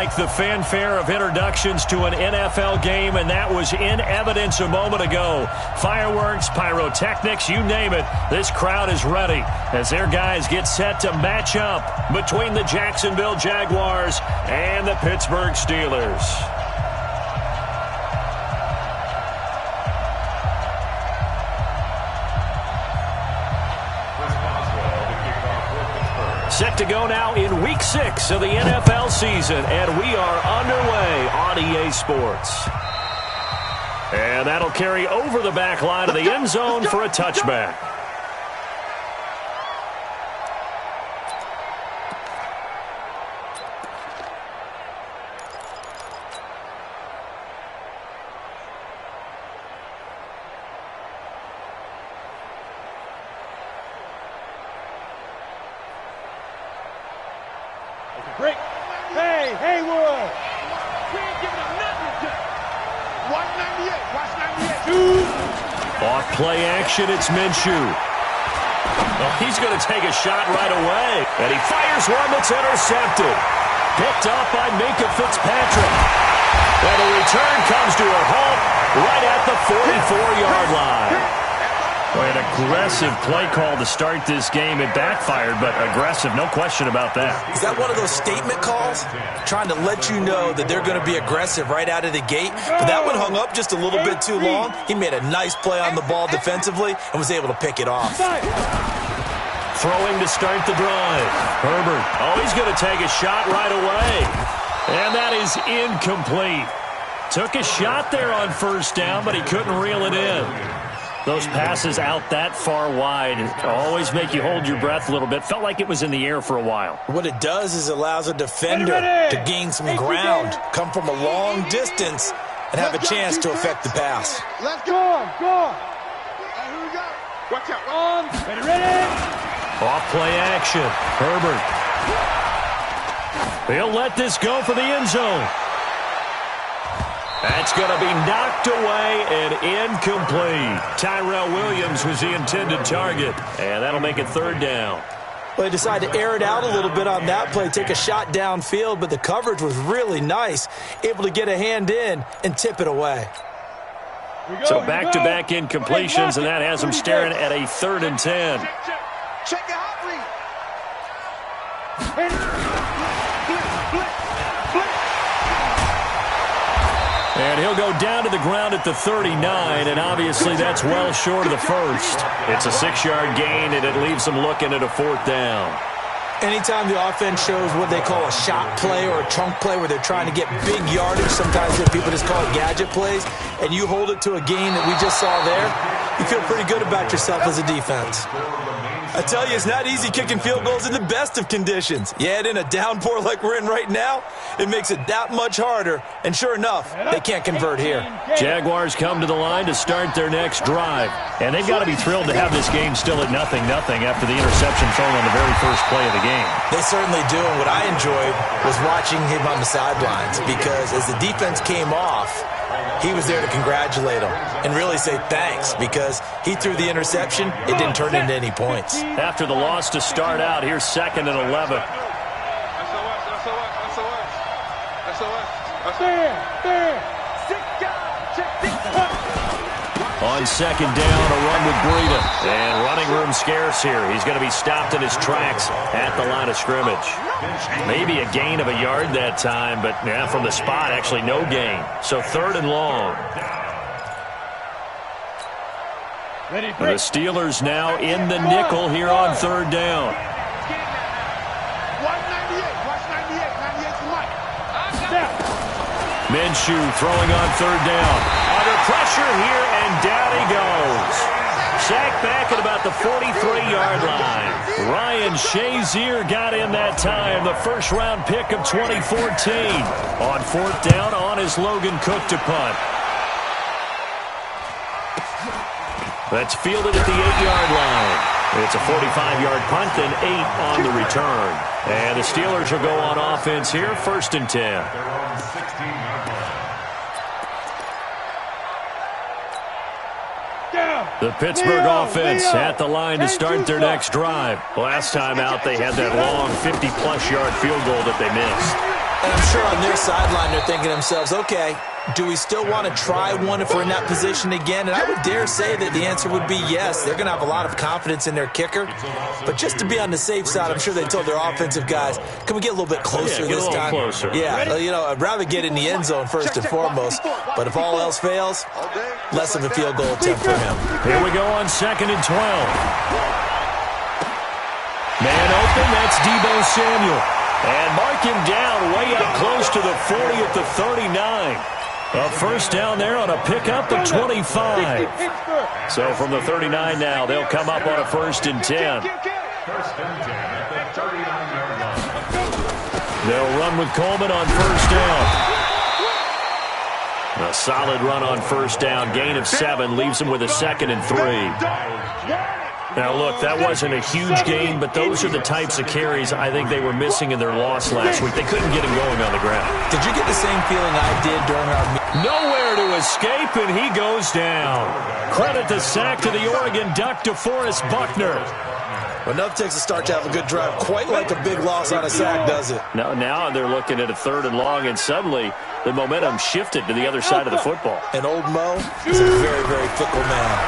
like the fanfare of introductions to an NFL game, and that was in evidence a moment ago. Fireworks, pyrotechnics, you name it. This crowd is ready as their guys get set to match up between the Jacksonville Jaguars and the Pittsburgh Steelers. Set to go now in Week 6 of the NFL season, and we are underway on EA Sports. And that'll carry over the back line of the end zone for a touchback. Break. Hey, Haywood. We ain't giving up nothing. Watch 98. Watch 98. Off play action, it's Minshew. Well, he's going to take a shot right away. And he fires one that's intercepted. Picked up by Minkah Fitzpatrick. And the return comes to a halt right at the 44-yard line. Well, an aggressive play call to start this game. It backfired, but aggressive, no question about that. Is that one of those statement calls? Trying to let you know that they're going to be aggressive right out of the gate. But that one hung up just a little bit too long. He made a nice play on the ball defensively and was able to pick it off. Throwing to start the drive. Herbert. Oh, he's going to take a shot right away. And that is incomplete. Took a shot there on first down, but he couldn't reel it in. Those passes out that far wide always make you hold your breath a little bit. Felt like it was in the air for a while. What it does is it allows a defender to gain some ground, come from a long distance, and have a chance to affect the pass. Let's go. Go. Here we go. Watch out. Ready. Off play action. Herbert. He'll let this go for the end zone. That's going to be knocked away and incomplete. Tyrell Williams was the intended target, and that'll make it third down. Well, they decided to air it out a little bit on that play, take a shot downfield, but the coverage was really nice, able to get a hand in and tip it away. So back-to-back incompletions, and that has them staring at a 3rd and 10. Check it out, And he'll go down to the ground at the 39, and obviously that's well short of the first. It's a 6-yard gain, and it leaves them looking at a 4th down. Anytime the offense shows what they call a shot play or a chunk play where they're trying to get big yardage, sometimes people just call it gadget plays, and you hold it to a gain that we just saw there, you feel pretty good about yourself as a defense. I tell you, it's not easy kicking field goals in the best of conditions. You add in a downpour like we're in right now, it makes it that much harder. And sure enough, they can't convert here. Jaguars come to the line to start their next drive. And they've got to be thrilled to have this game still at 0-0 after the interception thrown on the very first play of the game. They certainly do. And what I enjoyed was watching him on the sidelines, because as the defense came off, he was there to congratulate him and really say thanks, because he threw the interception. It didn't turn into any points. After the loss to start out, here's 2nd and 11. On 2nd down, a run with Breida. And running room scarce here. He's going to be stopped in his tracks at the line of scrimmage. Maybe a gain of a yard that time, but yeah, from the spot, actually no gain. So 3rd and long. The Steelers now in the nickel here on 3rd down. Minshew throwing on 3rd down. Under pressure here, and down he goes. Sacked back at about the 43-yard line. Ryan Shazier got in that time, the first-round pick of 2014. On 4th down, on is Logan Cook to punt. That's fielded at the 8-yard line. It's a 45-yard punt and 8 on the return. And the Steelers will go on offense here, 1st and 10. The Pittsburgh offense at the line to start their next drive. Last time out, they had that long 50-plus yard field goal that they missed. And I'm sure on their sideline they're thinking to themselves, okay, do we still want to try one if we're in that position again? And I would dare say that the answer would be yes. They're going to have a lot of confidence in their kicker. But just to be on the safe side, I'm sure they told their offensive guys, can we get a little bit closer this time? Closer. Yeah, you know, I'd rather get in the end zone first and foremost. But if all else fails, less of a field goal attempt for him. Here we go on 2nd and 12. Man open, that's Deebo Samuel. And mark him down way up close to the 40 at the 39. A first down there on a pickup at 25. So from the 39 now, they'll come up on a 1st and 10. They'll run with Coleman on 1st down. A solid run on 1st down. Gain of 7 leaves them with a 2nd and 3. Now, look, that wasn't a huge gain, but those are the types of carries I think they were missing in their loss last week. They couldn't get him going on the ground. Did you get the same feeling I did during our meeting? Nowhere to escape, and he goes down. Credit the sack to the Oregon Duck, DeForest Buckner. Well, enough takes a start to have a good drive. Quite like a big loss on a sack, does it? Now they're looking at a 3rd and long, and suddenly the momentum shifted to the other side of the football. And old Mo is a very, very fickle man.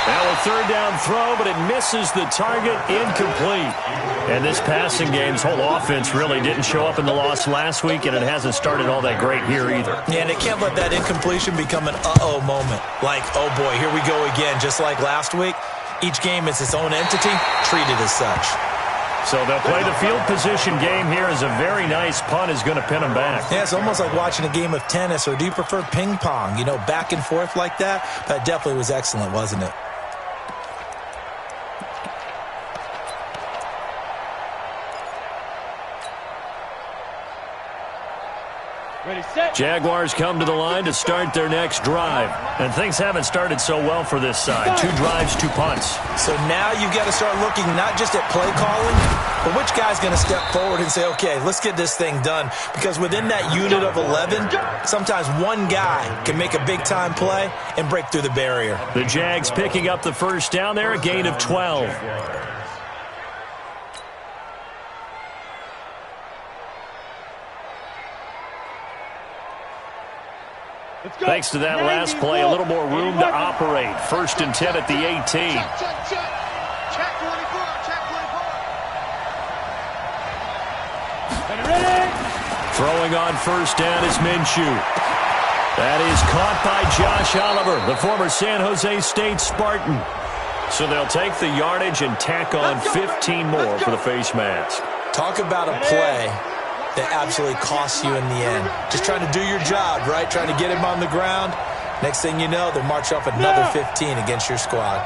Now a 3rd down throw, but it misses the target, incomplete. And this passing game's whole offense really didn't show up in the loss last week, and it hasn't started all that great here either. Yeah, and they can't let that incompletion become an uh-oh moment. Like, oh boy, here we go again, just like last week. Each game is its own entity, treated as such. So they'll play the field position game here as a very nice punt is going to pin them back. Yeah, it's almost like watching a game of tennis, or do you prefer ping pong? You know, back and forth like that? That definitely was excellent, wasn't it? Jaguars come to the line to start their next drive. And things haven't started so well for this side. 2 drives, 2 punts. So now you've got to start looking not just at play calling, but which guy's going to step forward and say, okay, let's get this thing done. Because within that unit of 11, sometimes one guy can make a big-time play and break through the barrier. The Jags picking up the 1st down there, a gain of 12. Thanks to that last play, a little more room to operate. 1st and 10 at the 18. Check 24. Throwing on 1st down is Minshew. That is caught by Josh Oliver, the former San Jose State Spartan. So they'll take the yardage and tack on 15 more for the face mask. Talk about a play that absolutely costs you in the end. Just trying to do your job, right? Trying to get him on the ground. Next thing you know, they'll march off another 15 against your squad.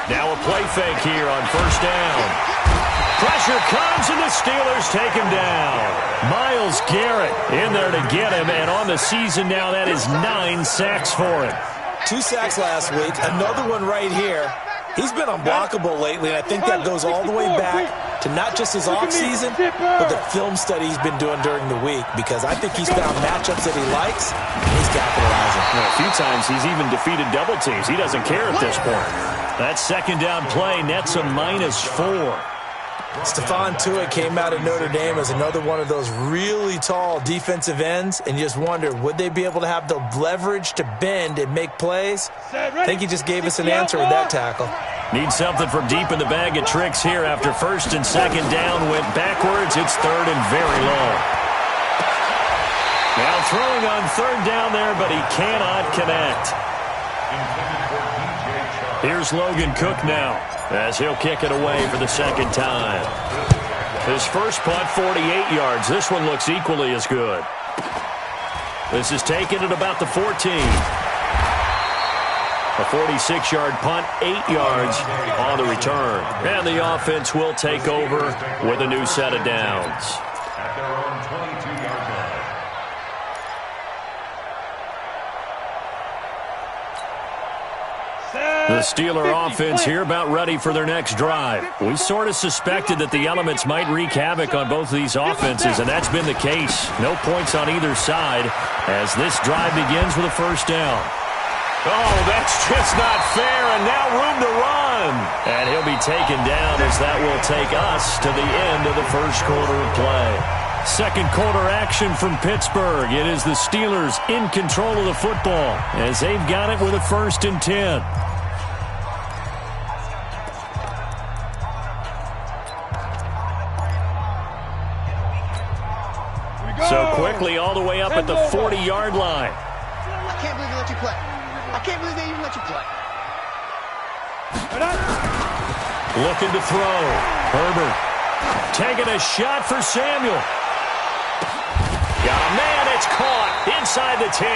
Now a play fake here on 1st down. Pressure comes, and the Steelers take him down. Myles Garrett in there to get him, and on the season now, that is 9 sacks for him. 2 sacks last week, another one right here. He's been unblockable lately, and I think that goes all the way back to not just his offseason, but the film study he's been doing during the week, because I think he's found matchups that he likes, and he's capitalizing. Well, a few times he's even defeated double teams. He doesn't care at this point. That 2nd down play nets a -4. Stephon Tuitt came out of Notre Dame as another one of those really tall defensive ends, and you just wonder, would they be able to have the leverage to bend and make plays? I think he just gave us an answer with that tackle. Need something from deep in the bag of tricks here after 1st and 2nd down went backwards. It's 3rd and very long. Now throwing on 3rd down there, but he cannot connect. Here's Logan Cook now, as he'll kick it away for the 2nd time. His first punt, 48 yards. This one looks equally as good. This is taken at about the 14. A 46-yard punt, 8 yards on the return. And the offense will take over with a new set of downs. The Steeler offense here about ready for their next drive. We sort of suspected that the elements might wreak havoc on both of these offenses, and that's been the case. No points on either side as this drive begins with a 1st down. Oh, that's just not fair, and now room to run. run. And he'll be taken down as that will take us to the end of the first quarter of play. Second quarter action from Pittsburgh. It is the Steelers in control of the football as they've got it with a 1st and 10. So quickly all the way up at the 40-yard line. I can't believe they let you play. I can't believe they even let you play. Looking to throw. Herbert taking a shot for Samuel. Oh, man, it's caught inside the 10.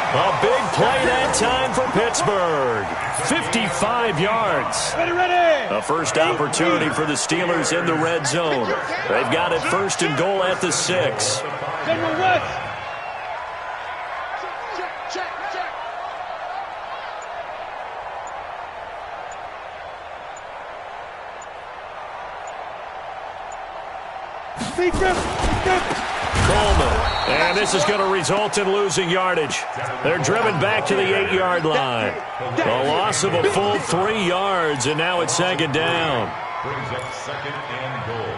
A big play that time for Pittsburgh. 55 yards. Ready. A first opportunity for the Steelers in the red zone. They've got it 1st and goal at the 6. General West. Check. Defense. Coleman. And this is going to result in losing yardage. They're driven back to the 8-yard line. A loss of a full 3 yards, and now it's 2nd down. Brings up 2nd and goal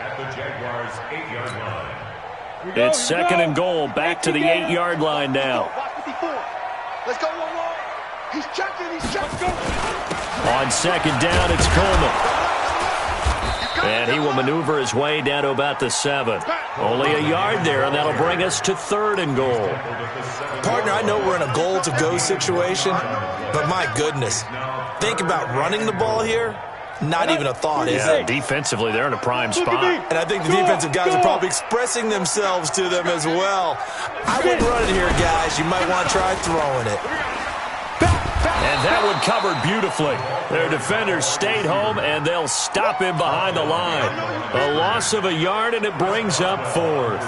at the Jaguars' 8-yard line. It's 2nd and goal, back to the 8-yard line now. Let's go, He's checking. On 2nd down, it's Coleman. And he will maneuver his way down to about the 7. Only a yard there, and that'll bring us to 3rd and goal. Partner, I know we're in a goal-to-go situation, but my goodness, think about running the ball here. Not even a thought, is it? Defensively, they're in a prime spot. And I think the defensive guys are probably expressing themselves to them as well. I wouldn't run it here, guys. You might want to try throwing it. And that one covered beautifully. Their defenders stayed home, and they'll stop him behind the line. A loss of a yard, and it brings up 4th.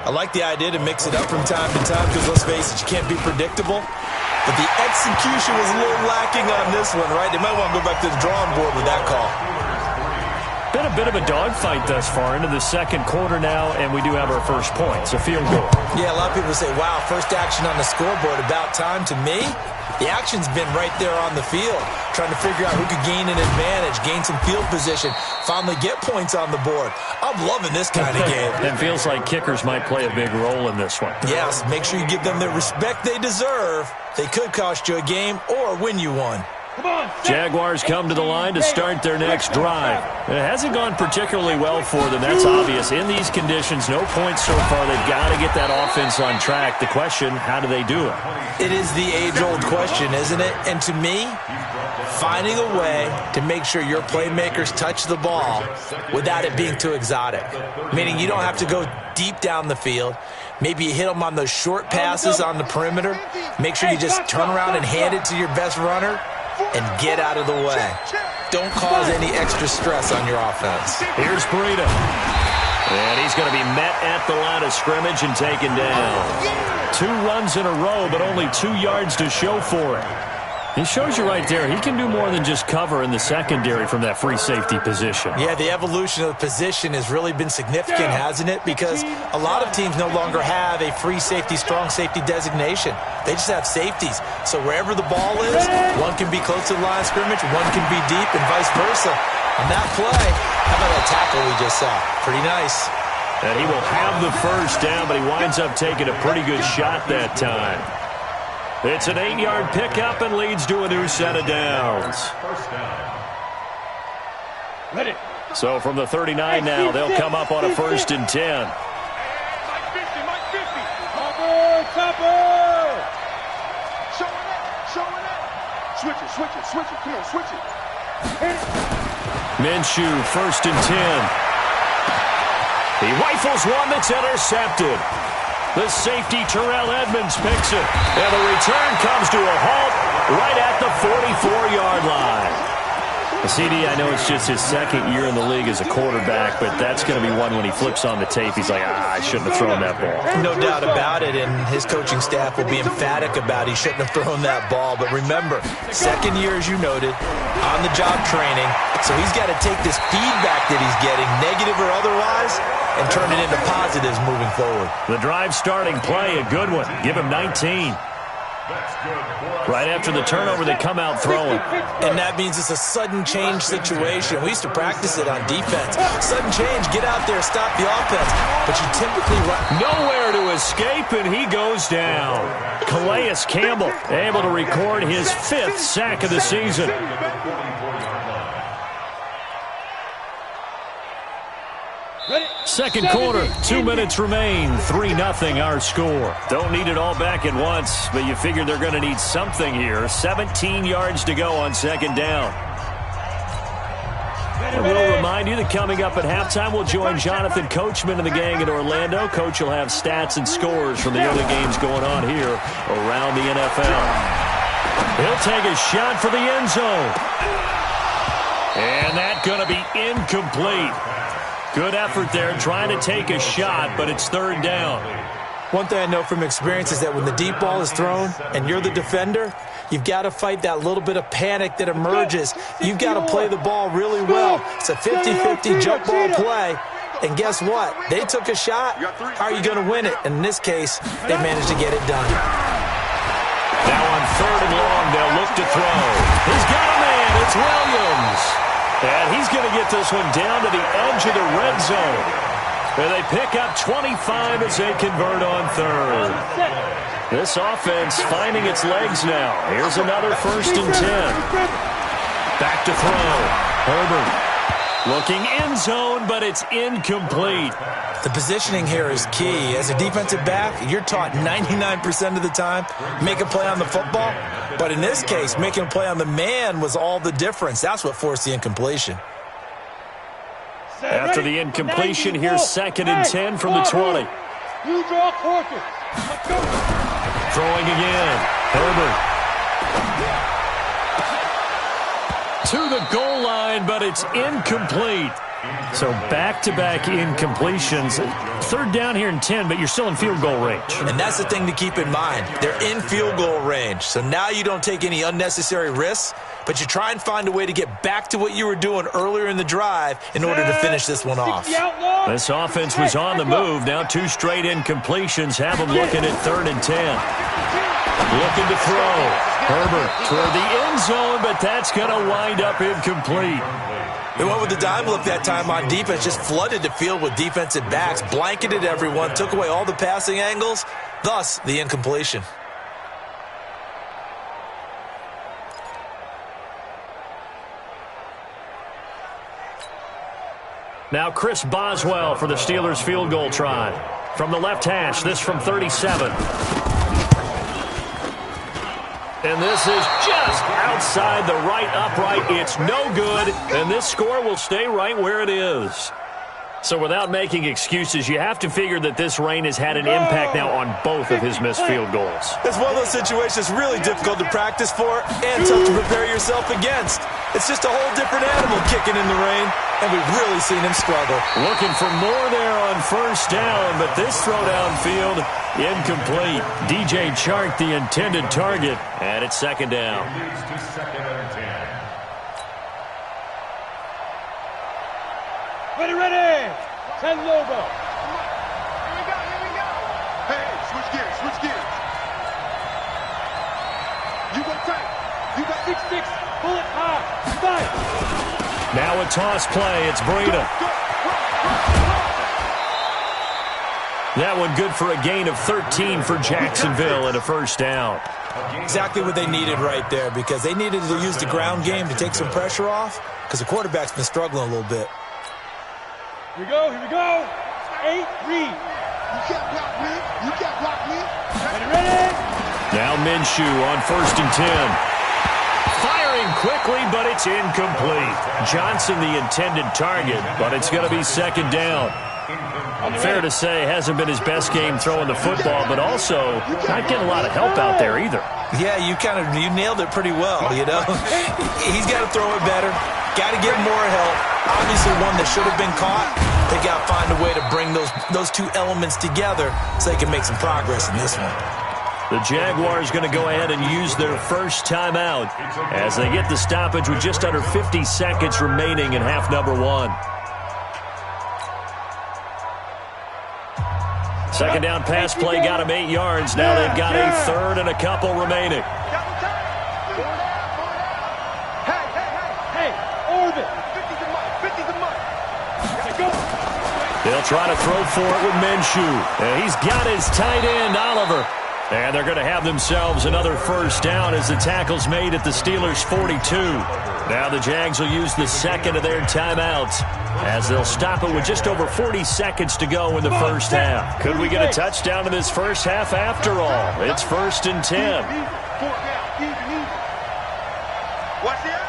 I like the idea to mix it up from time to time because, let's face it, you can't be predictable. But the execution was a little lacking on this one, right? They might want to go back to the drawing board with that call. Been a bit of a dogfight thus far into the 2nd quarter now, and we do have our first point. It's a field goal. Yeah, a lot of people say, wow, first action on the scoreboard, about time. To me, the action's been right there on the field, trying to figure out who could gain an advantage, gain some field position, finally get points on the board. I'm loving this kind of game. It feels like kickers might play a big role in this one. Yes, make sure you give them the respect they deserve. They could cost you a game or win you one. Jaguars come to the line to start their next drive. It hasn't gone particularly well for them. That's obvious. In these conditions, no points so far. They've got to get that offense on track. The question, how do they do it? It is the age-old question, isn't it? And to me, finding a way to make sure your playmakers touch the ball without it being too exotic. Meaning you don't have to go deep down the field. Maybe you hit them on those short passes on the perimeter. Make sure you just turn around and hand it to your best runner and get out of the way. Don't cause any extra stress on your offense. Here's Breida. And he's going to be met at the line of scrimmage and taken down. 2 runs in a row, but only 2 yards to show for it. He shows you right there, he can do more than just cover in the secondary from that free safety position. Yeah, the evolution of the position has really been significant, hasn't it? Because a lot of teams no longer have a free safety, strong safety designation. They just have safeties. So wherever the ball is, one can be close to the line of scrimmage, one can be deep, and vice versa. On that play, how about that tackle we just saw? Pretty nice. And he will have the first down, but he winds up taking a pretty good shot that time. It's an 8-yard pickup and leads to a new set of downs. So from the 39 now, they'll come up on a 1st and 10. Switch it. Come on, switch it. Minshew, 1st and 10. He rifles one that's intercepted. The safety, Terrell Edmonds, picks it. And the return comes to a halt right at the 44-yard line. CD, I know it's just his 2nd year in the league as a quarterback, but that's going to be one when he flips on the tape. He's like, I shouldn't have thrown that ball. No doubt about it, and his coaching staff will be emphatic about he shouldn't have thrown that ball. But remember, 2nd year, as you noted, on-the-job training, so he's got to take this feedback that he's getting, negative or otherwise, and turn it into positives moving forward. The drive starting play, a good one. Give him 19. Right after the turnover, they come out throwing. And that means it's a sudden change situation. We used to practice it on defense. Sudden change, get out there, stop the offense. But you typically run. Nowhere to escape, and he goes down. Calais Campbell able to record his 5th sack of the season. Second quarter, 2 minutes remain, 3-0 our score. Don't need it all back at once, but you figure they're going to need something here. 17 yards to go on second down. And we'll remind you that coming up at halftime, we'll join Jonathan Coachman and the gang in Orlando. Coach will have stats and scores from the other games going on here around the NFL. He'll take a shot for the end zone. And that's going to be incomplete. Good effort there, trying to take a shot, but it's third down. One thing I know from experience is that when the deep ball is thrown and you're the defender, you've got to fight that little bit of panic that emerges. You've got to play the ball really well. It's a 50-50 jump ball play. And guess what? They took a shot. How are you going to win it? And in this case, they managed to get it done. Now on third and long, they'll look to throw. He's got a man. It's Williams. And he's going to get this one down to the edge of the red zone. Where they pick up 25 as they convert on third. This offense finding its legs now. Here's another 1st and 10. Back to throw. Herbert looking end zone, but it's incomplete. The positioning here is key. As a defensive back, you're taught 99% of the time, make a play on the football. But in this case, making a play on the man was all the difference. That's what forced the incompletion. After the incompletion, here's 2nd and 10 from the 20. Throwing again. Herbert. To the goal line, but it's incomplete. So back-to-back incompletions. Third down here and 10, but you're still in field goal range. And that's the thing to keep in mind. They're in field goal range. So now you don't take any unnecessary risks, but you try and find a way to get back to what you were doing earlier in the drive in order to finish this one off. This offense was on the move. Now 2 straight incompletions have them looking at 3rd and 10. Looking to throw. Herbert toward the end zone, but that's going to wind up incomplete. They went with the dime look that time on defense, just flooded the field with defensive backs, blanketed everyone, took away all the passing angles, thus the incompletion. Now Chris Boswell for the Steelers field goal try. From the left hash, this from 37. And this is just outside the right upright. It's no good, and this score will stay right where it is. So without making excuses, you have to figure that this rain has had an impact now on both of his missed field goals. It's one of those situations really difficult to practice for and tough to prepare yourself against. It's just a whole different animal kicking in the rain, and we've really seen him struggle. Looking for more there on first down, but this throw downfield, incomplete. DJ Chark, the intended target, and it's 2nd down. Ready. 10 logo. Here we go. Hey, switch gears. You go tight. You got 6-6. Pull it high. Stop. Now a toss play. It's Breida. That one good for a gain of 13 for Jacksonville and a 1st down. Exactly what they needed right there, because they needed to use the ground game to take some pressure off, because the quarterback's been struggling a little bit. Here we go. 8, read. You can't block me. Ready. Now Minshew on 1st and 10. Firing quickly, but it's incomplete. Johnson the intended target, but it's going to be 2nd down. Fair to say, hasn't been his best game throwing the football, but also not getting a lot of help out there either. Yeah, you nailed it pretty well, you know. He's got to throw it better. Got to get more help. Obviously one that should have been caught. They got to find a way to bring those 2 elements together so they can make some progress in this one. The Jaguars going to go ahead and use their first timeout as they get the stoppage with just under 50 seconds remaining in half number 1. Second down pass play got him 8 yards. Now they've got a third and a couple remaining. Hey, Orbit. 50's a month. 50's a month. Gotta go. They'll try to throw for it with Minshew. And he's got his tight end, Oliver. And they're going to have themselves another first down as the tackle's made at the Steelers' 42. Now the Jags will use the second of their timeouts as they'll stop it with just over 40 seconds to go in the first half. Could we get a touchdown in this first half after all? It's 1st and 10. Watch the eye.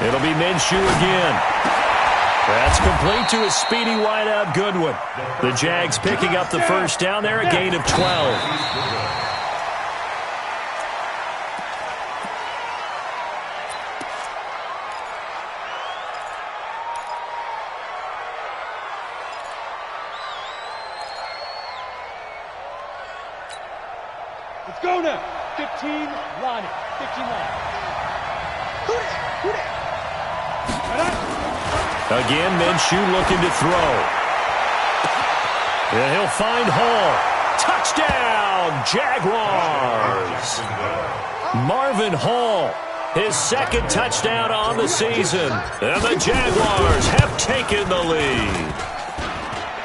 It'll be Minshew again. That's complete to a speedy wideout Goodwin. The Jags picking up the first down there, a gain of 12. Let's go now. 15 line. 15 line. Who that? Again, Minshew looking to throw. And he'll find Hall. Touchdown, Jaguars. Marvin Hall, his second touchdown on the season. And the Jaguars have taken the lead.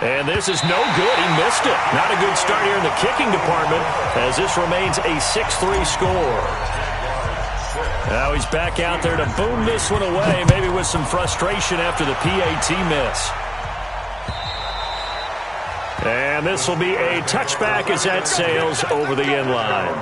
And this is no good. He missed it. Not a good start here in the kicking department as this remains a 6-3 score. Now he's back out there to boom this one away, maybe with some frustration after the PAT miss. And this will be a touchback as that sails over the end line.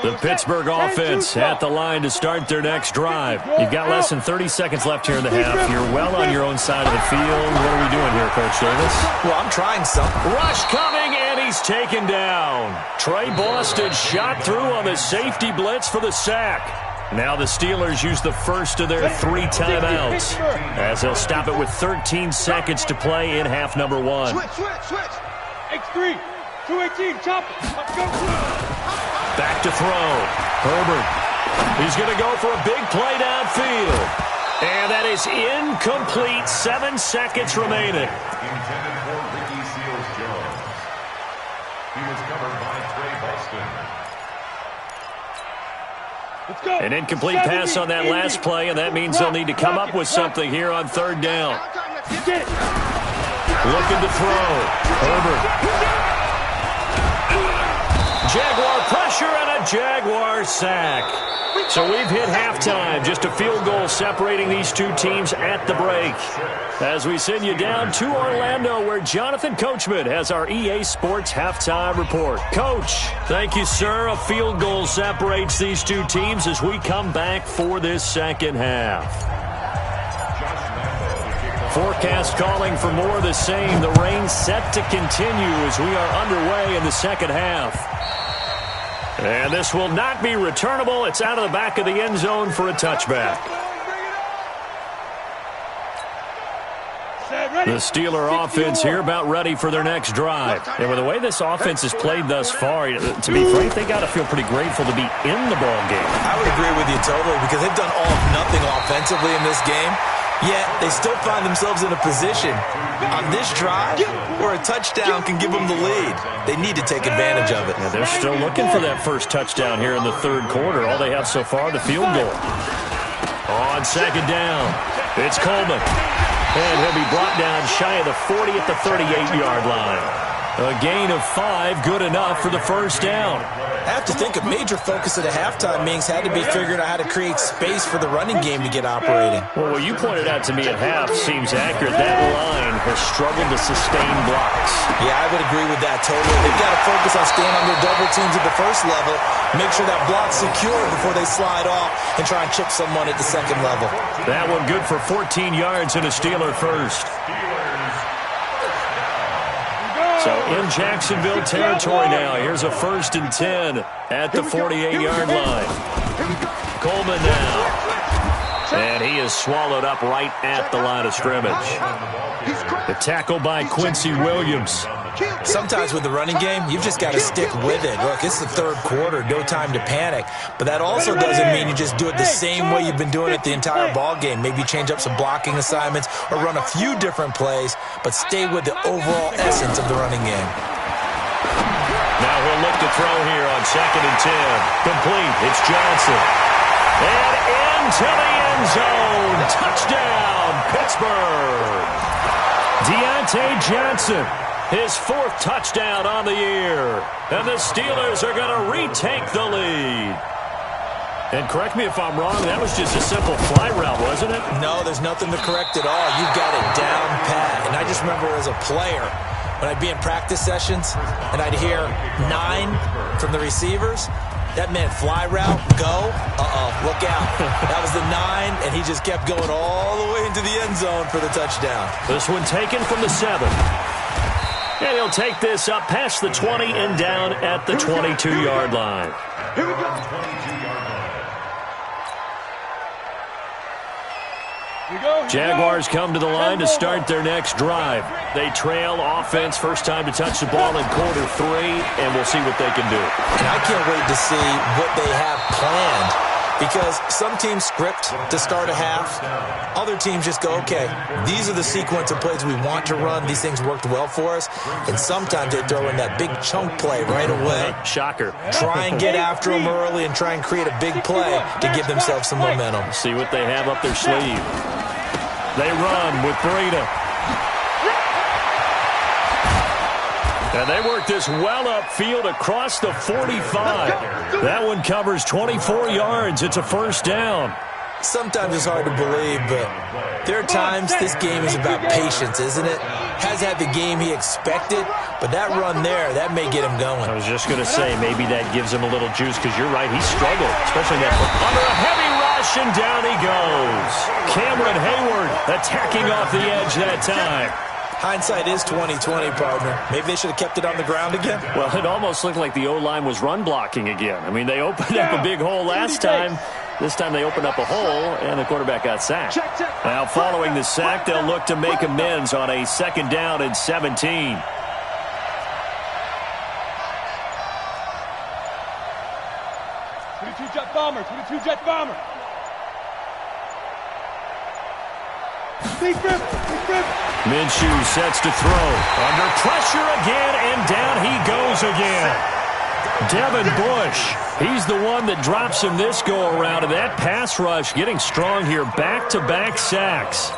The Pittsburgh offense at the line to start their next drive. You've got less than 30 seconds left here in the half. You're well on your own side of the field. What are we doing here, Coach Davis? Well, I'm trying something. Rush coming, and he's taken down. Trey Boston shot through on the safety blitz for the sack. Now the Steelers use the first of their 3 timeouts as they'll stop it with 13 seconds to play in half number 1. Switch. X3. 218. Chop it. Let's go. Back to throw. Herbert. He's going to go for a big play downfield. And that is incomplete. 7 seconds remaining. Intended for Ricky Seals-Jones. He was covered by Trey Boston. Let's go. An incomplete pass on that last play, and that means they'll need to come up with something here on third down. Get it. Looking to throw. Herbert. Jaguar pressure and a Jaguar sack. So we've hit halftime. Just a field goal separating these two teams at the break. As we send you down to Orlando, where Jonathan Coachman has our EA Sports halftime report. Coach, thank you, sir. A field goal separates these two teams as we come back for this second half. Forecast calling for more of the same. The rain set to continue as we are underway in the second half. And this will not be returnable. It's out of the back of the end zone for a touchback. The Steeler offense here about ready for their next drive. And with the way this offense has played thus far, to be frank, they got to feel pretty grateful to be in the ball game. I would agree with you totally because they've done all of nothing offensively in this game. Yet they still find themselves in a position on this drive where a touchdown can give them the lead. They need to take advantage of it. Yeah, they're still looking for that first touchdown here in the third quarter. All they have so far, the field goal. On second down, it's Coleman. And he'll be brought down shy of the 40 at the 38-yard line. A gain of 5, good enough for the first down. I have to think a major focus of the halftime meetings had to be figuring out how to create space for the running game to get operating. Well, what you pointed out to me at half seems accurate. That line has struggled to sustain blocks. Yeah, I would agree with that totally. They've got to focus on staying on their double teams at the first level, make sure that block's secure before they slide off and try and chip someone at the second level. That one good for 14 yards and a Steeler first. So in Jacksonville territory now. Here's a 1st and 10 at the 48-yard line. Coleman now. And he is swallowed up right at the line of scrimmage. The tackle by Quincy Williams. Sometimes with the running game, you've just got to stick with it. Look, it's the third quarter, no time to panic. But that also doesn't mean you just do it the same way you've been doing it the entire ball game. Maybe change up some blocking assignments or run a few different plays, but stay with the overall essence of the running game. Now he'll look to throw here on 2nd and 10. Complete. It's Johnson. And into the end zone. Touchdown, Pittsburgh. Deontay Johnson, his 4th touchdown on the year. And the Steelers are going to retake the lead. And correct me if I'm wrong, that was just a simple fly route, wasn't it? No, there's nothing to correct at all. You've got it down pat. And I just remember as a player, when I'd be in practice sessions and I'd hear 9 from the receivers, that meant fly route, go, look out. That was the 9, and he just kept going all the way into the end zone for the touchdown. This one taken from the 7. And he'll take this up past the 20 and down at the 22-yard line. Here we go. 22-yard line. Jaguars come to the line to start their next drive. They trail offense, first time to touch the ball in quarter 3, and we'll see what they can do. And I can't wait to see what they have planned, because some teams script to start a half. Other teams just go, okay, these are the sequence of plays we want to run. These things worked well for us. And sometimes they throw in that big chunk play right away. Shocker. Try and get after them early and try and create a big play to give themselves some momentum. See what they have up their sleeve. They run with Breida. And they work this well upfield across the 45. That one covers 24 yards. It's a first down. Sometimes it's hard to believe, but there are times this game is about patience, isn't it? Has had the game he expected, but that run there, that may get him going. I was just going to say, maybe that gives him a little juice, because you're right, he struggled, especially that under a heavy rush, and down he goes. Cameron Hayward attacking off the edge that time. Hindsight is 20/20, partner. Maybe they should have kept it on the ground again. Well, it almost looked like the O-line was run blocking again. I mean, they opened up a big hole last time. This time they opened up a hole, and the quarterback got sacked. Now, following the sack, they'll look to make amends on a 2nd down and 17. Jet bomber, 22 jet bomber. Big rip. Minshew sets to throw. Under pressure again, and down he goes again. Devin Bush, he's the one that drops him this go-around, and that pass rush getting strong here. Back-to-back sacks.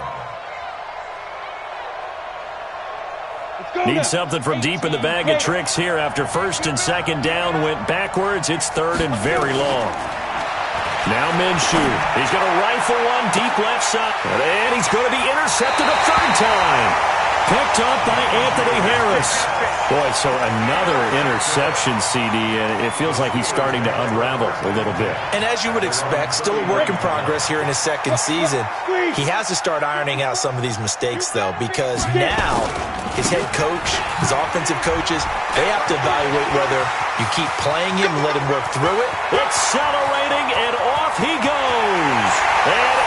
Need something from deep in the bag of tricks here after 1st and 2nd down went backwards. It's 3rd and very long. Now Minshew. He's going to rifle one deep left side. And he's going to be intercepted a 3rd time. Picked up by Anthony Harris. Boy, so another interception, CD, and it feels like he's starting to unravel a little bit. And as you would expect, still a work in progress here in his 2nd season. He has to start ironing out some of these mistakes, though, because now his head coach, his offensive coaches, they have to evaluate whether you keep playing him and let him work through it. Accelerating, and off he goes. And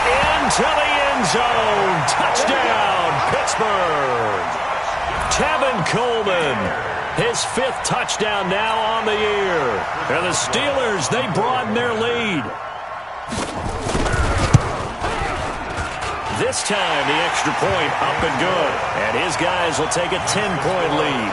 into the end zone. Touchdown, Pittsburgh. Tevin Coleman, his 5th touchdown now on the year. And the Steelers, they broaden their lead. This time, the extra point up and good. And his guys will take a 10-point lead.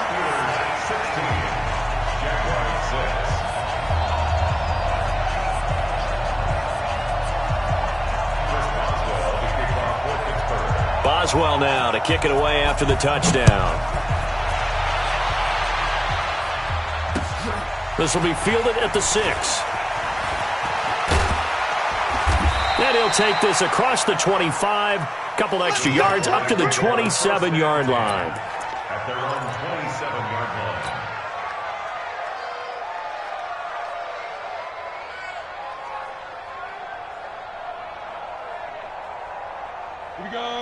Boswell now to kick it away after the touchdown. This will be fielded at the 6. And he'll take this across the 25. Couple extra yards up to the 27-yard line. At their own 27-yard line.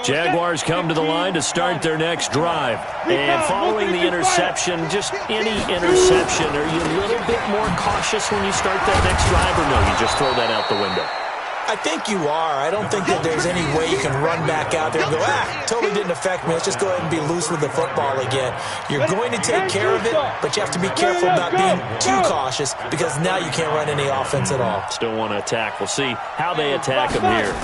Jaguars come to the line to start their next drive. And following the interception, just any interception, are you a little bit more cautious when you start that next drive, or no, you just throw that out the window? I think you are. I don't think that there's any way you can run back out there and go, totally didn't affect me. Let's just go ahead and be loose with the football again. You're going to take care of it, but you have to be careful about being too cautious because now you can't run any offense at all. Still want to attack. We'll see how they attack him here.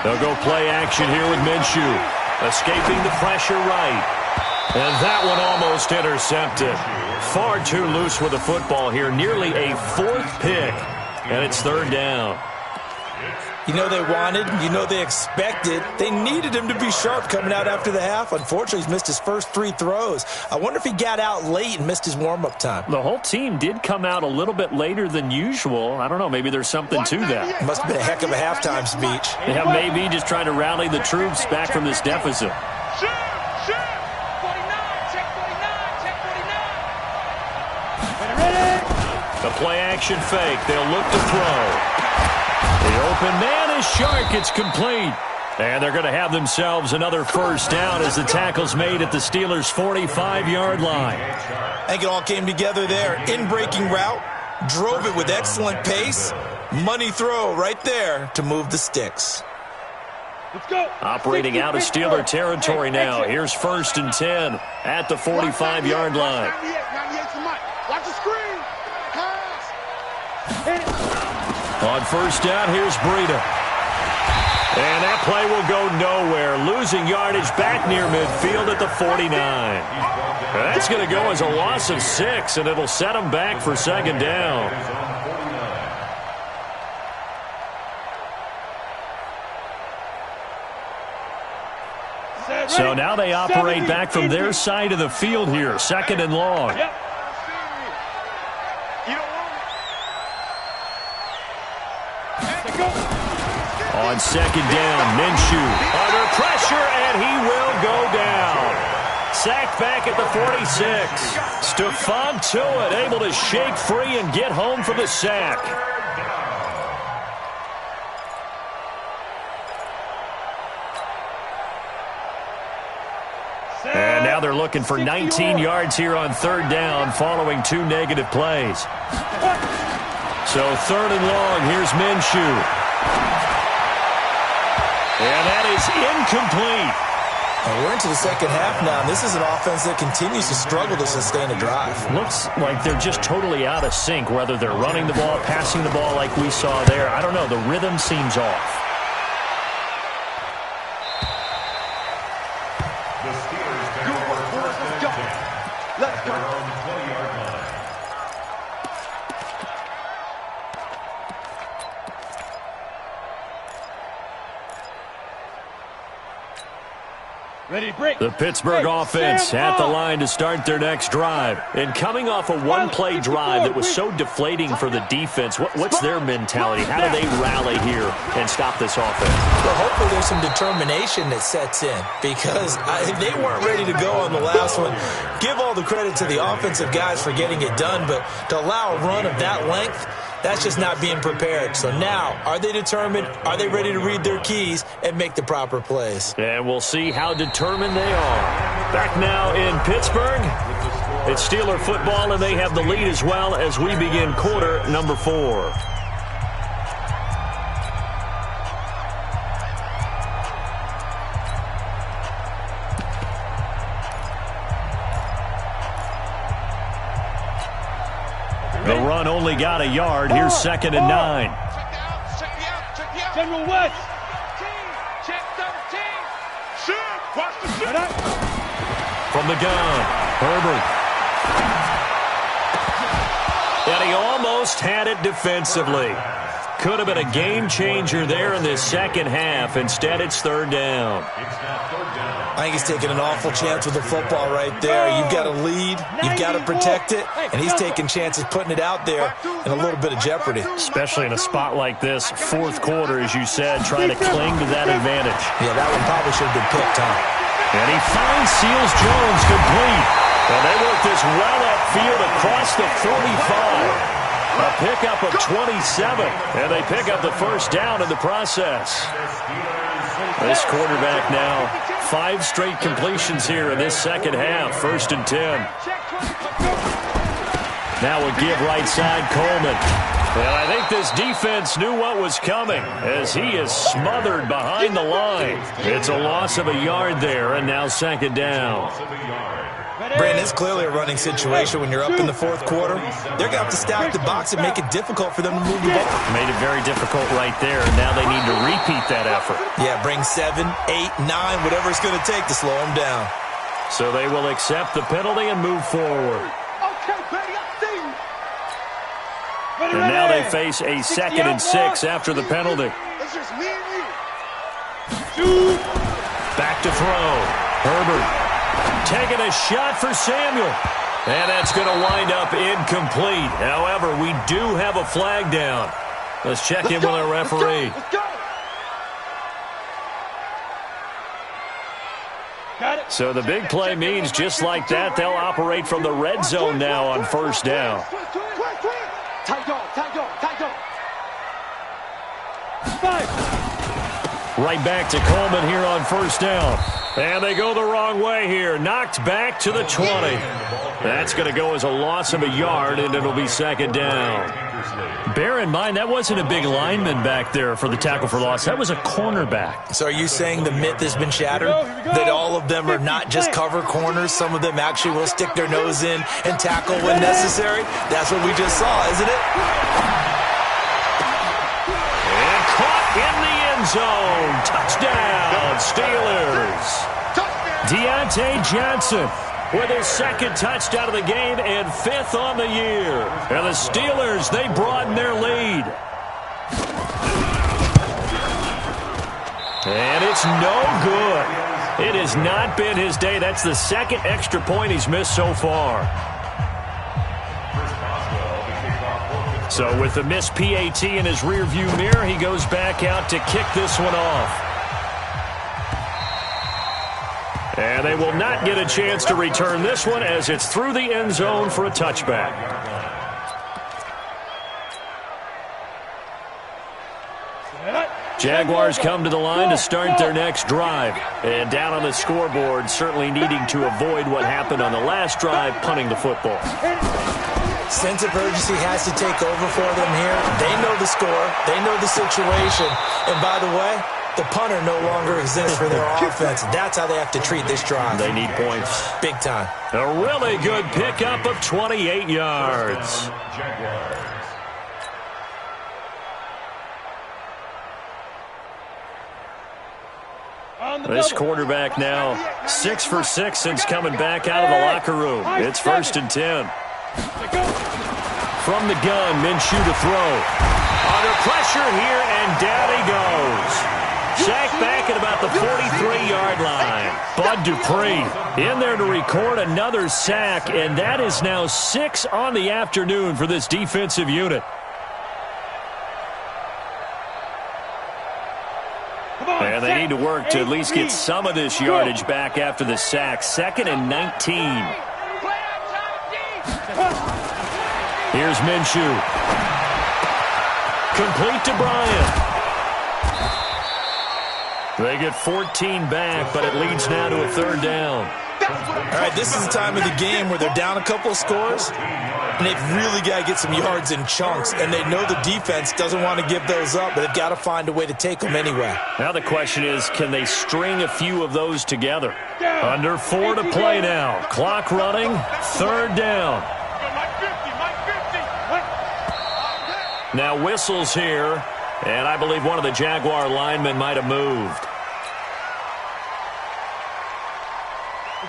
They'll go play action here with Minshew. Escaping the pressure right. And that one almost intercepted. Far too loose with the football here. Nearly a fourth pick. And it's third down. You know they wanted, you know they expected. They needed him to be sharp coming out after the half. Unfortunately, he's missed his first 3 throws. I wonder if he got out late and missed his warm-up time. The whole team did come out a little bit later than usual. I don't know, maybe there's something to that. Must have been a heck of a halftime speech. Yeah, maybe just trying to rally the troops back from this deficit. The play-action fake. They'll look to throw. The open man is Shark. It's complete. And they're going to have themselves another first down as the tackle's made at the Steelers' 45-yard line. I think it all came together there. In-breaking route. Drove it with excellent pace. Money throw right there to move the sticks. Let's go. Operating out of Steeler territory now. Here's 1st and 10 at the 45-yard line. 98 for Mike. Watch the screen. On first down, here's Breida. And that play will go nowhere. Losing yardage back near midfield at the 49. That's going to go as a loss of 6, and it'll set them back for second down. So now they operate back from their side of the field here. 2nd and long. On 2nd down, Minshew under pressure, and he will go down. Sacked back at the 46. Stephon Tuitt able to shake free and get home for the sack. And now they're looking for 19 yards here on 3rd down following 2 negative plays. So 3rd and long, here's Minshew. And that is incomplete. And we're into the second half now, and this is an offense that continues to struggle to sustain a drive. Looks like they're just totally out of sync, whether they're running the ball, passing the ball like we saw there. I don't know. The rhythm seems off. The Steelers take over first and 10 at their own 20-yard line. Ready to break. The Pittsburgh offense at the line to start their next drive. And coming off a one-play drive that was so deflating for the defense, what's their mentality? How do they rally here and stop this offense? Well, hopefully there's some determination that sets in because they weren't ready to go on the last one. Give all the credit to the offensive guys for getting it done, but to allow a run of that length, that's just not being prepared. So now, are they determined? Are they ready to read their keys and make the proper plays? And we'll see how determined they are. Back now in Pittsburgh, it's Steeler football, and they have the lead as well as we begin quarter number 4. The run only got a yard. Here's 2nd and 9. General West. Check 13. Shoot. Watch the shoot. From the gun, Herbert. And he almost had it defensively. Could have been a game changer there in this second half. Instead, it's 3rd down. I think he's taking an awful chance with the football right there. You've got to lead, you've got to protect it, and he's taking chances putting it out there in a little bit of jeopardy. Especially in a spot like this, 4th quarter, as you said, trying to cling to that advantage. Yeah, that one probably should have been picked, huh? And he finds Seals Jones complete. And they work this well upfield across the 45. A pickup of 27, and they pick up the first down in the process. This quarterback now, 5 straight completions here in this second half, 1st and 10. Now a give right side, Coleman. Well, I think this defense knew what was coming as he is smothered behind the line. It's a loss of a yard there, and now second down. Brandon, it's clearly a running situation when you're up in the fourth quarter. They're going to have to stack the box and make it difficult for them to move the ball. Made it very difficult right there. Now they need to repeat that effort. Yeah, bring 7, 8, 9, whatever it's going to take to slow them down. So they will accept the penalty and move forward. And now they face a 2nd and 6 after the penalty. Back to throw. Herbert taking a shot for Samuel. And that's going to wind up incomplete. However, we do have a flag down. Let's check in with our referee. So the big play means just like that, they'll operate from the red zone now on first down. Right back to Coleman here on first down. And they go the wrong way here. Knocked back to the 20. That's going to go as a loss of a yard, and it'll be second down. Bear in mind, that wasn't a big lineman back there for the tackle for loss. That was a cornerback. So are you saying the myth has been shattered? That all of them are not just cover corners? Some of them actually will stick their nose in and tackle when necessary? That's what we just saw, isn't it? And caught in the end zone. Touchdown, Steelers. Deontay Johnson with his 2nd touchdown of the game and 5th on the year. And the Steelers, they broaden their lead. And it's no good. It has not been his day. That's the 2nd extra point he's missed so far. So with the missed PAT in his rearview mirror, he goes back out to kick this one off. And they will not get a chance to return this one as it's through the end zone for a touchback. Jaguars come to the line to start their next drive. And down on the scoreboard, certainly needing to avoid what happened on the last drive, punting the football. Sense of urgency has to take over for them here. They know the score. They know the situation. And by the way, the punter no longer exists for their offense. That's how they have to treat this drive. They need points. Big time. A really good pickup of 28 yards. This quarterback now 6 for 6 since coming back out of the locker room. It's 1st and 10. From the gun, Minshew to throw. Under pressure here, and down he goes. Sacked back at about the 43-yard line. Bud Dupree in there to record another sack, and that is now 6 on the afternoon for this defensive unit. And they need to work to at least get some of this yardage back after the sack. 2nd and 19. Here's Minshew. Complete to Bryant. They get 14 back, but it leads now to a 3rd down. All right, this is the time of the game where they're down a couple of scores, and they've really got to get some yards in chunks, and they know the defense doesn't want to give those up, but they've got to find a way to take them anyway. Now the question is, can they string a few of those together? Under 4 to play now. Clock running, 3rd down. Now whistles here, and I believe one of the Jaguar linemen might have moved.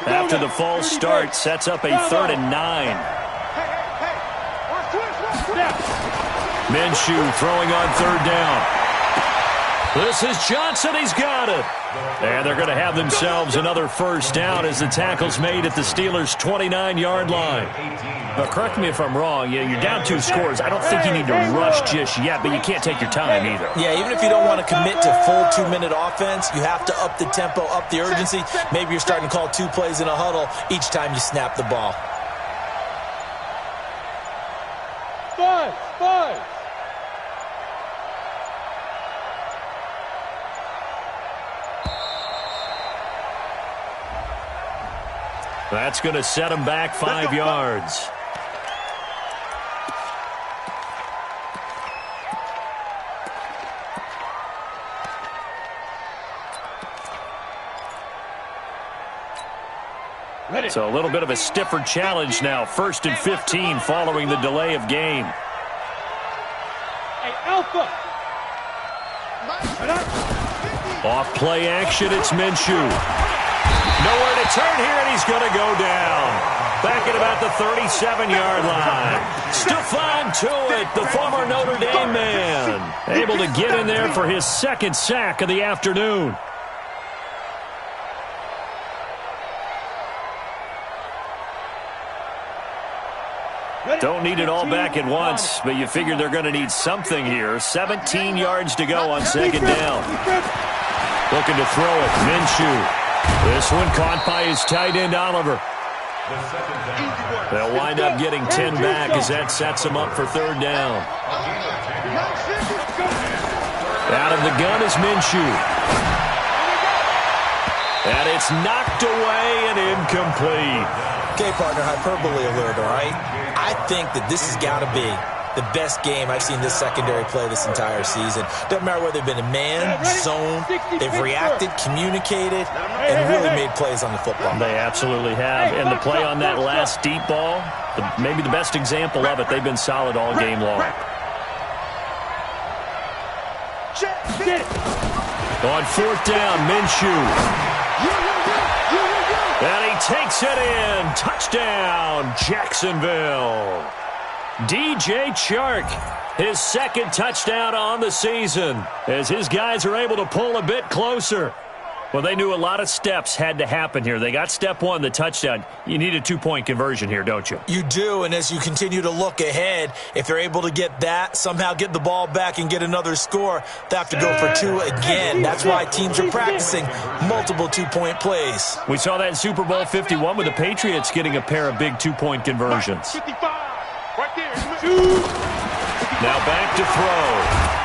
After the false start, sets up a 3rd and 9. Minshew throwing on 3rd down. This is Johnson. He's got it. And they're going to have themselves another 1st down as the tackle's made at the Steelers' 29-yard line. Now, correct me if I'm wrong. Yeah, you're down 2 scores. I don't think you need to rush just yet, but you can't take your time either. Yeah, even if you don't want to commit to full 2-minute offense, you have to up the tempo, up the urgency. Maybe you're starting to call 2 plays in a huddle each time you snap the ball. 5. That's going to set them back 5 yards. So a little bit of a stiffer challenge now. 1st and 15 following the delay of game. Hey, Alpha. Off play action, it's Minshew. Nowhere to turn here, and he's going to go down. Back at about the 37-yard line. Stephon Tuitt, the former Notre Dame man, able to get in there for his 2nd sack of the afternoon. Don't need it all back at once, but you figure they're going to need something here. 17 yards to go on 2nd down. Looking to throw it, Minshew. This one caught by his tight end, Oliver. They'll wind up getting 10 back as that sets them up for 3rd down. Out of the gun is Minshew. And it's knocked away and incomplete. Okay, partner, hyperbole alert, all right? I think that this has got to be the best game I've seen this secondary play this entire season. Doesn't matter whether they've been in man, zone, they've reacted, communicated, and really made plays on the football. They absolutely have. And the play on that last deep ball, maybe the best example of it, they've been solid all game long. On 4th down, Minshew. And he takes it in. Touchdown, Jacksonville. DJ Chark, his 2nd touchdown on the season, as his guys are able to pull a bit closer. Well, they knew a lot of steps had to happen here. They got step 1, the touchdown. You need a 2-point conversion here, don't you? You do, and as you continue to look ahead, if they're able to get that, somehow get the ball back and get another score, they have to go for 2 again. That's why teams are practicing multiple 2-point plays. We saw that in Super Bowl 51 with the Patriots getting a pair of big 2-point conversions. 55. Right there. Now back to throw.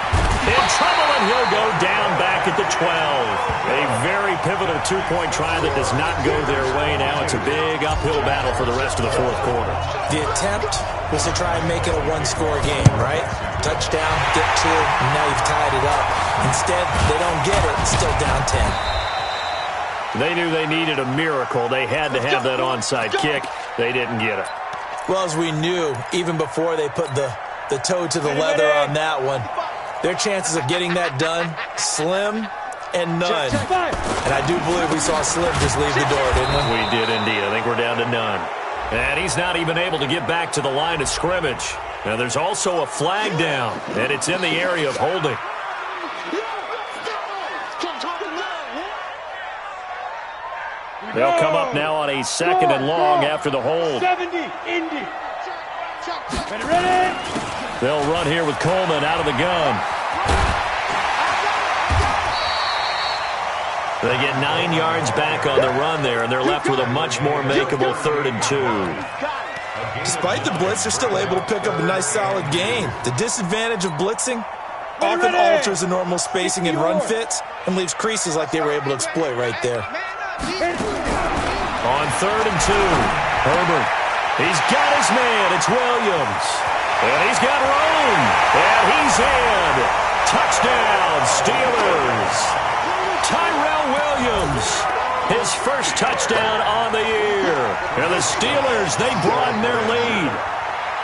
In trouble, and he'll go down back at the 12. A very pivotal 2-point try that does not go their way. Now it's a big uphill battle for the rest of the 4th quarter. The attempt was to try and make it a 1-score game, right? Touchdown, get 2, and now you've tied it up. Instead, they don't get it, it's still down 10. They knew they needed a miracle. They had to have that onside kick. They didn't get it. Well, as we knew, even before they put the toe to the leather on that one, their chances of getting that done, slim and none. And I do believe we saw Slim just leave the door, didn't we? We did indeed. I think we're down to none. And he's not even able to get back to the line of scrimmage. Now there's also a flag down, and it's in the area of holding. They'll come up now on a 2nd and long after the hold. 70, Indy. Ready? They'll run here with Coleman out of the gun. They get 9 yards back on the run there, and they're left with a much more makeable 3rd and 2. Despite the blitz, they're still able to pick up a nice, solid gain. The disadvantage of blitzing often alters the normal spacing and run fits and leaves creases like they were able to exploit right there. On 3rd and 2, Herbert. He's got his man. It's Williams. And he's got room. And he's in. Touchdown, Steelers. Tyrell Williams, his 1st touchdown on the year. And the Steelers, they broaden their lead.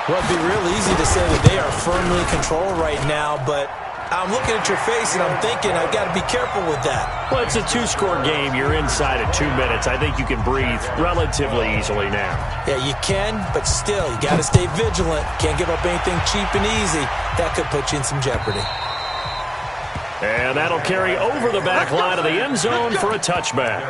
Well, it'd be real easy to say that they are firmly in control right now, but I'm looking at your face and I'm thinking I've got to be careful with that. Well, it's a 2-score game. You're inside of 2 minutes. I think you can breathe relatively easily now. Yeah, you can, but still, you got to stay vigilant. Can't give up anything cheap and easy. That could put you in some jeopardy. And that'll carry over the back line of the end zone for a touchback.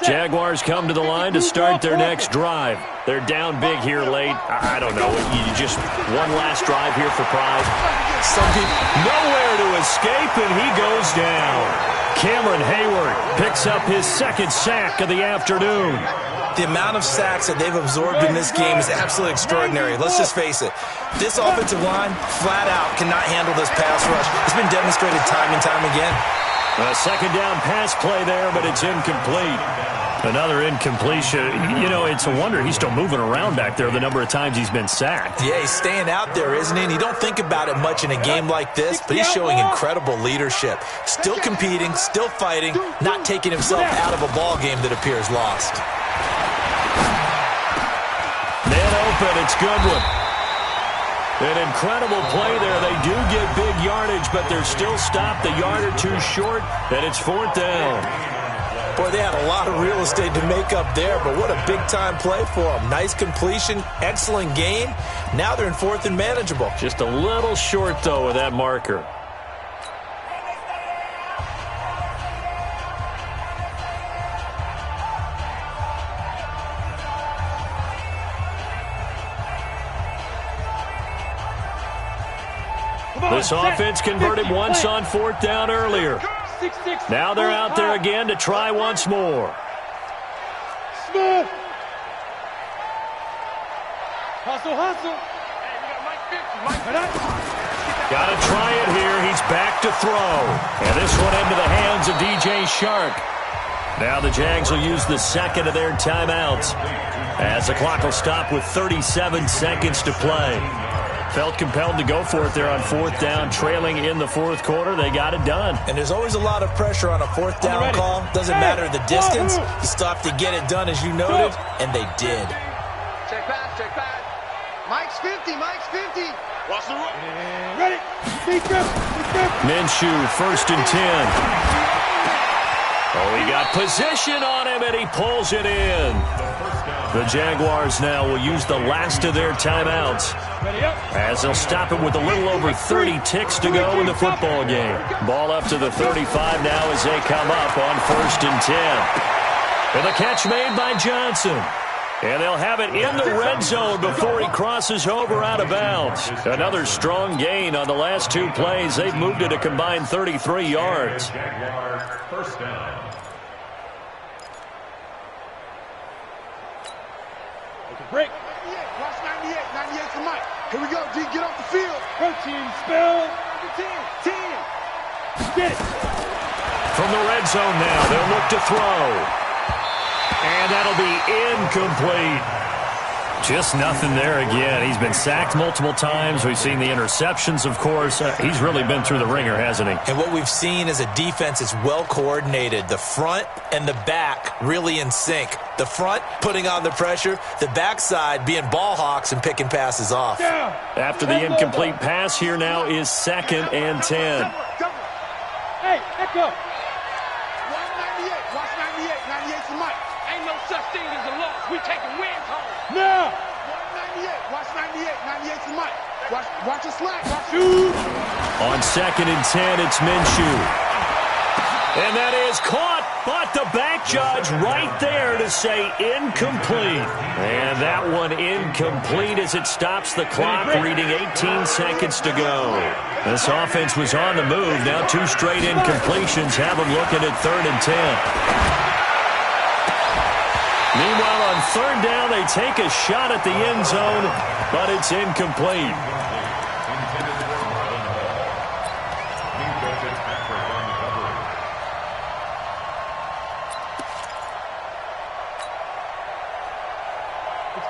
Jaguars come to the line to start their next drive. They're down big here late. I don't know. You just one last drive here for pride. Some people nowhere to escape, and he goes down. Cameron Hayward picks up his 2nd sack of the afternoon. The amount of sacks that they've absorbed in this game is absolutely extraordinary. Let's just face it. This offensive line, flat out, cannot handle this pass rush. It's been demonstrated time and time again. A 2nd down pass play there, but it's incomplete. Another incompletion. You know, it's a wonder he's still moving around back there the number of times he's been sacked. Yeah, he's staying out there, isn't he? And you don't think about it much in a game like this, but he's showing incredible leadership. Still competing, still fighting, not taking himself out of a ball game that appears lost. Man open, it's Goodwin. An incredible play there. They do get big yardage, but they're still stopped a yard or two short, and it's 4th down. Boy, they had a lot of real estate to make up there, but what a big-time play for them. Nice completion, excellent game. Now they're in 4th and manageable. Just a little short, though, with that marker. This offense converted once on 4th down earlier. Now they're out there again to try once more. Smith. Hustle. Got to try it here. He's back to throw. And this one into the hands of DJ Shark. Now the Jags will use the second of their timeouts as the clock will stop with 37 seconds to play. Felt compelled to go for it there on 4th down, trailing in the 4th quarter. They got it done. And there's always a lot of pressure on a 4th down call. Doesn't matter the distance. You still have to get it done, as you noted, and they did. Check pass. Mike's 50. Watch the run. Ready. Minshew, 1st and 10. Oh, he got position on him, and he pulls it in. The Jaguars now will use the last of their timeouts as they'll stop it with a little over 30 ticks to go in the football game. Ball up to the 35 now as they come up on 1st and 10. And the catch made by Johnson. And they'll have it in the red zone before he crosses over out of bounds. Another strong gain on the last 2 plays. They've moved it a combined 33 yards. First down. Break. 98. 98 for Mike. Here we go, D. Get off the field. Protein spell. 10. Get it. From the red zone now, they'll look to throw. And that'll be incomplete. Just nothing there again. He's been sacked multiple times. We've seen the interceptions, of course. He's really been through the ringer, hasn't he? And what we've seen is a defense that's well coordinated. The front and the back really in sync. The front putting on the pressure, the backside being ball hawks and picking passes off. After the incomplete pass, here now is 2nd and 10. Hey, echo. 198. Watch 98. 98 for Mike. Ain't no such thing as a loss. We taking wins home. Now. 198. Watch 98. 98 for Mike. Watch a slack. Watch shoot. On 2nd and 10, it's Minshew. And that is caught, but the back judge right there to say incomplete. And that one incomplete as it stops the clock, reading 18 seconds to go. This offense was on the move. Now 2 straight incompletions have them looking at 3rd and 10. Meanwhile, on 3rd down, they take a shot at the end zone, but it's incomplete.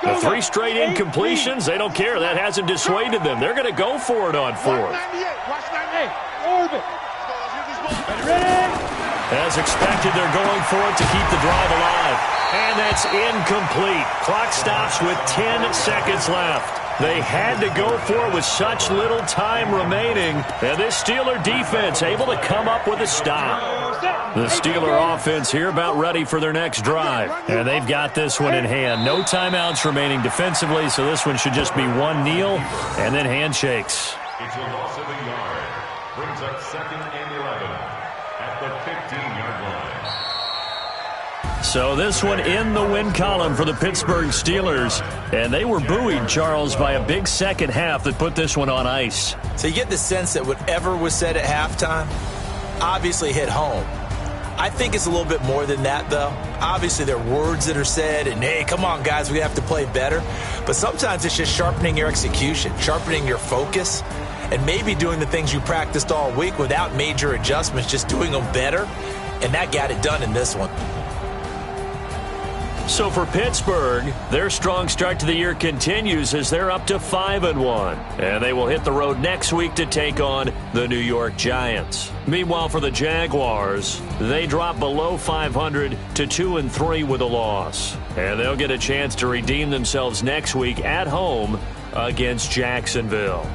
The 3 straight incompletions, they don't care. That hasn't dissuaded them. They're going to go for it on 4th. Watch 98. Orbit. Ready? As expected, they're going for it to keep the drive alive. And that's incomplete. Clock stops with 10 seconds left. They had to go for it with such little time remaining. And this Steeler defense able to come up with a stop. The Steeler offense here about ready for their next drive. And they've got this one in hand. No timeouts remaining defensively, so this one should just be one kneel and then handshakes. It's a loss of a yard. Brings up 2nd and 11 at the 15-yard line. So this one in the win column for the Pittsburgh Steelers. And they were buoyed, Charles, by a big second half that put this one on ice. So you get the sense that whatever was said at halftime obviously hit home. I think it's a little bit more than that, though. Obviously, there are words that are said, and, hey, come on, guys, we have to play better. But sometimes it's just sharpening your execution, sharpening your focus, and maybe doing the things you practiced all week without major adjustments, just doing them better. And that got it done in this one. So for Pittsburgh, their strong start to the year continues as they're up to 5-1. And they will hit the road next week to take on the New York Giants. Meanwhile, for the Jaguars, they drop below 500 to 2-3 with a loss. And they'll get a chance to redeem themselves next week at home against Jacksonville.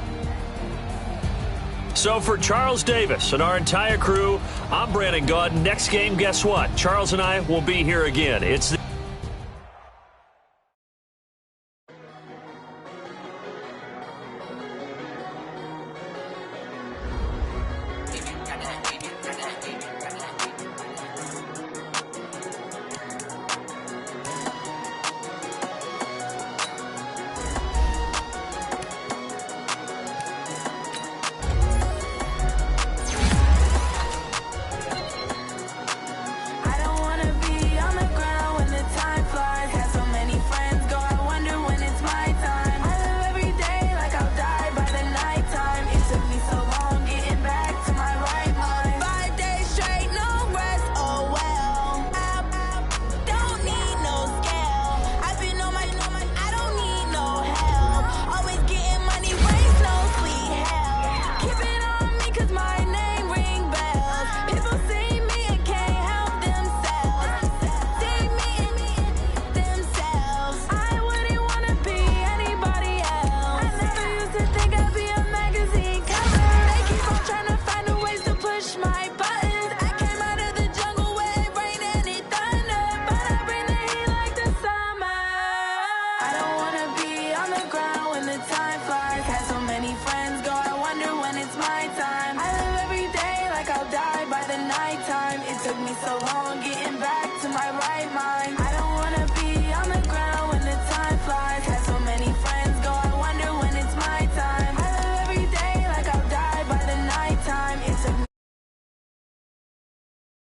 So for Charles Davis and our entire crew, I'm Brandon Gaudin. Next game, guess what? Charles and I will be here again. It's